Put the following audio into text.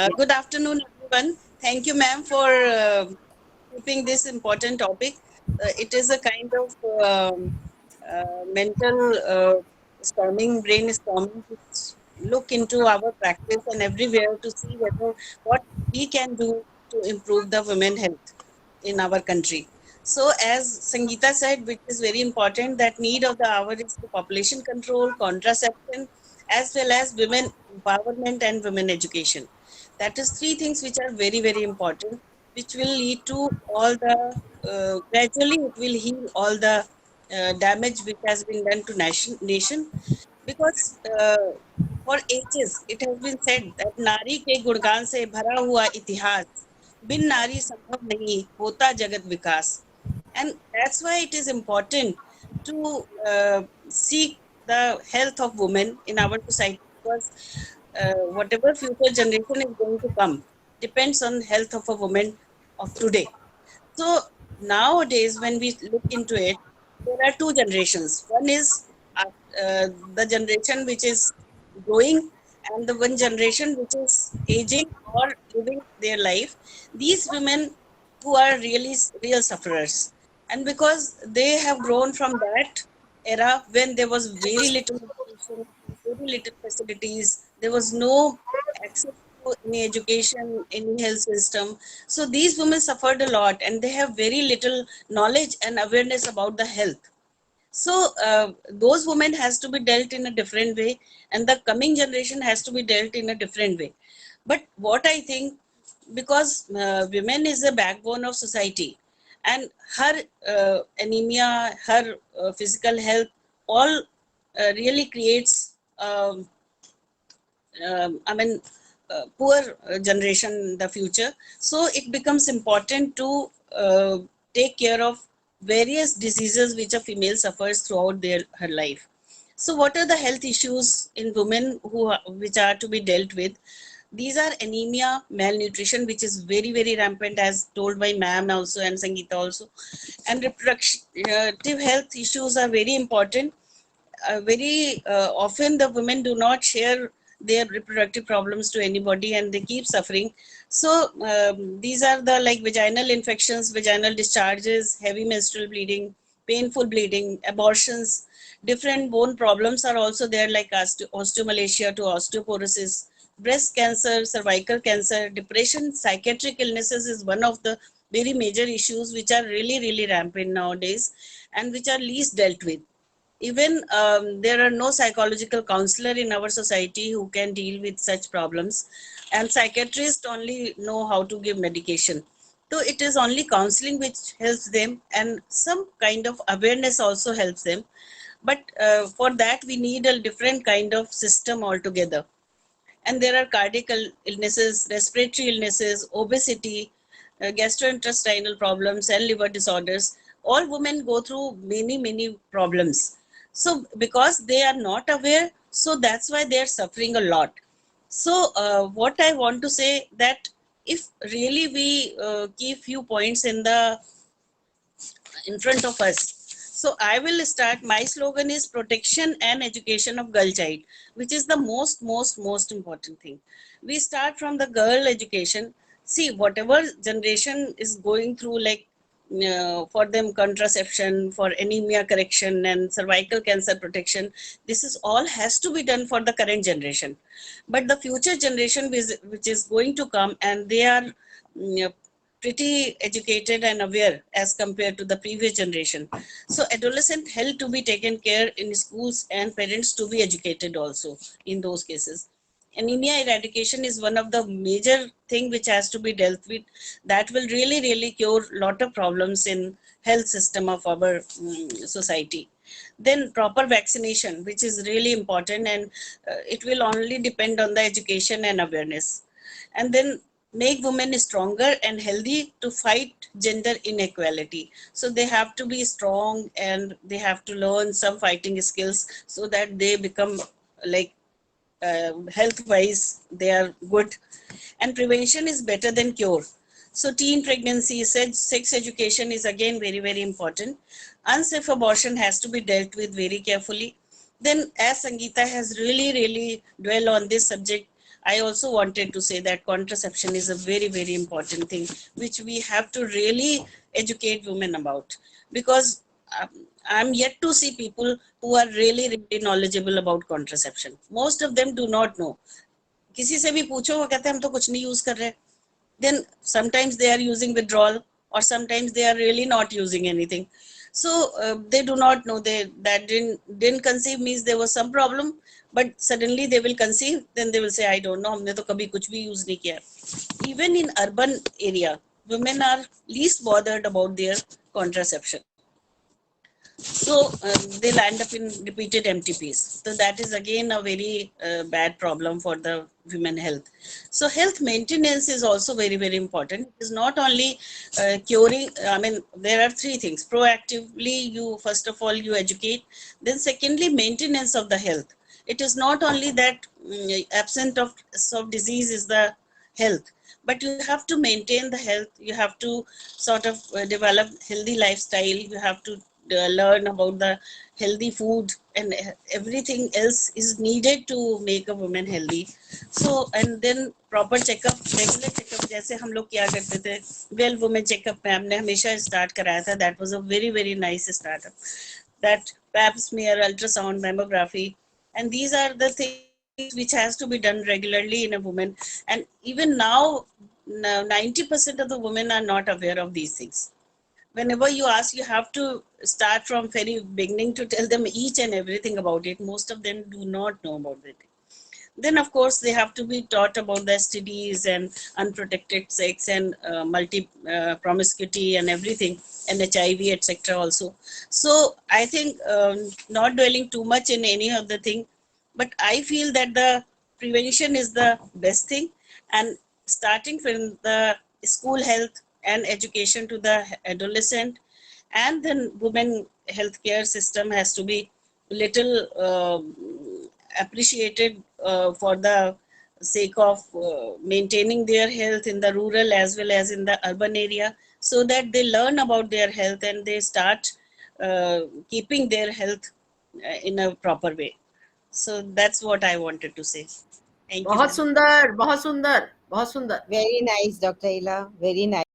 Good afternoon, everyone. Thank you, ma'am, for keeping this important topic. It is a kind of mental brainstorming to look into our practice and everywhere to see whether what we can do to improve the women health in our country. So, as Sangeeta said, which is very important, that need of the hour is the population control, contraception, as well as women empowerment and women education. That is three things which are very, very important, which will lead to all the gradually it will heal all the damage which has been done to nation. Because for ages it has been said that नारी के गुणगान से भरा हुआ इतिहास बिन नारी संभव नहीं होता जगत विकास. And that's why it is important to seek the health of women in our society, because whatever future generation is going to come depends on health of a woman of today. So nowadays, when we look into it, there are two generations. One is the generation which is growing, and the one generation which is aging or living their life. These women who are really real sufferers, and because they have grown from that era when there was very little education, very little facilities, there was no access to any education, any health system. So these women suffered a lot, and they have very little knowledge and awareness about the health. So those women has to be dealt in a different way, and the coming generation has to be dealt in a different way. But what I think, because women is the backbone of society, and her anemia, her physical health, all really creates poor generation in the future. So it becomes important to take care of various diseases which a female suffers throughout her life. So what are the health issues in women which are to be dealt with? These are anemia, malnutrition, which is very, very rampant, as told by ma'am also and Sangeeta also. And reproductive health issues are very important. Very often the women do not share their reproductive problems to anybody, and they keep suffering. So these are the like vaginal infections, vaginal discharges, heavy menstrual bleeding, painful bleeding, abortions. Different bone problems are also there, like osteomalacia to osteoporosis, breast cancer, cervical cancer, depression, psychiatric illnesses is one of the very major issues which are really, really rampant nowadays, and which are least dealt with. Even there are no psychological counselor in our society who can deal with such problems, and psychiatrists only know how to give medication. So it is only counseling which helps them, and some kind of awareness also helps them. But for that we need a different kind of system altogether. And there are cardiac illnesses, respiratory illnesses, obesity, gastrointestinal problems, and liver disorders. All women go through many, many problems. So, because they are not aware, so that's why they are suffering a lot. So, what I want to say that if really we keep few points in front of us. So I will start. My slogan is protection and education of girl child, which is the most important thing. We start from the girl education. See, whatever generation is going through, like for them contraception, for anemia correction, and cervical cancer protection, this is all has to be done for the current generation. But the future generation which is going to come, and they are pretty educated and aware as compared to the previous generation. So adolescent health to be taken care in schools, and parents to be educated also in those cases. Anemia eradication is one of the major thing which has to be dealt with. That will really, really cure lot of problems in health system of our society. Then proper vaccination, which is really important, and it will only depend on the education and awareness. And then make women stronger and healthy to fight gender inequality. So they have to be strong, and they have to learn some fighting skills so that they become like health wise they are good. And prevention is better than cure. So teen pregnancy, sex education is again very, very important. Unsafe abortion has to be dealt with very carefully. Then, as Sangeeta has really, really dwell on this subject, I also wanted to say that contraception is a very, very important thing which we have to really educate women about, because um, I'm yet to see people who are really, really knowledgeable about contraception. Most of them do not know. किसी से भी पूछो वो कहते हैं हम तो कुछ नहीं यूज कर रहे. Then sometimes they are using withdrawal, or sometimes they are really not using anything. So they do not know, they that didn't conceive means there was some problem, but suddenly they will conceive, then they will say I don't know, हमने तो कभी कुछ भी use नहीं किया. Even in urban area, women are least bothered about their contraception. So they'll end up in repeated MTPs. So that is again a very bad problem for the women health. So health maintenance is also very, very important. It is not only curing. I mean, there are three things. Proactively, you first of all you educate. Then secondly, maintenance of the health. It is not only that absent of disease is the health, but you have to maintain the health. You have to sort of develop healthy lifestyle. You have to learn about the healthy food, and everything else is needed to make a woman healthy. So and then proper checkup, regular checkup जैसे हम लोग किया करते थे. Well, women checkup में हमने हमेशा start कराया था. That was a very, very nice startup. That pap smear, ultrasound, mammography, and these are the things which has to be done regularly in a woman. And even now 90% of the women are not aware of these things. Whenever you ask, you have to start from very beginning to tell them each and everything about it. Most of them do not know about it. Then of course they have to be taught about the STDs and unprotected sex and multi promiscuity and everything, and HIV, etc. also. So I think not dwelling too much in any of the thing, but I feel that the prevention is the best thing, and starting from the school health and education to the adolescent, and then women healthcare system has to be little appreciated for the sake of maintaining their health in the rural as well as in the urban area, so that they learn about their health and they start keeping their health in a proper way. So that's what I wanted to say. Thank you, बहुत ma'am. सुंदर, बहुत सुंदर, बहुत सुंदर. Very nice, Dr. Ila. Very nice.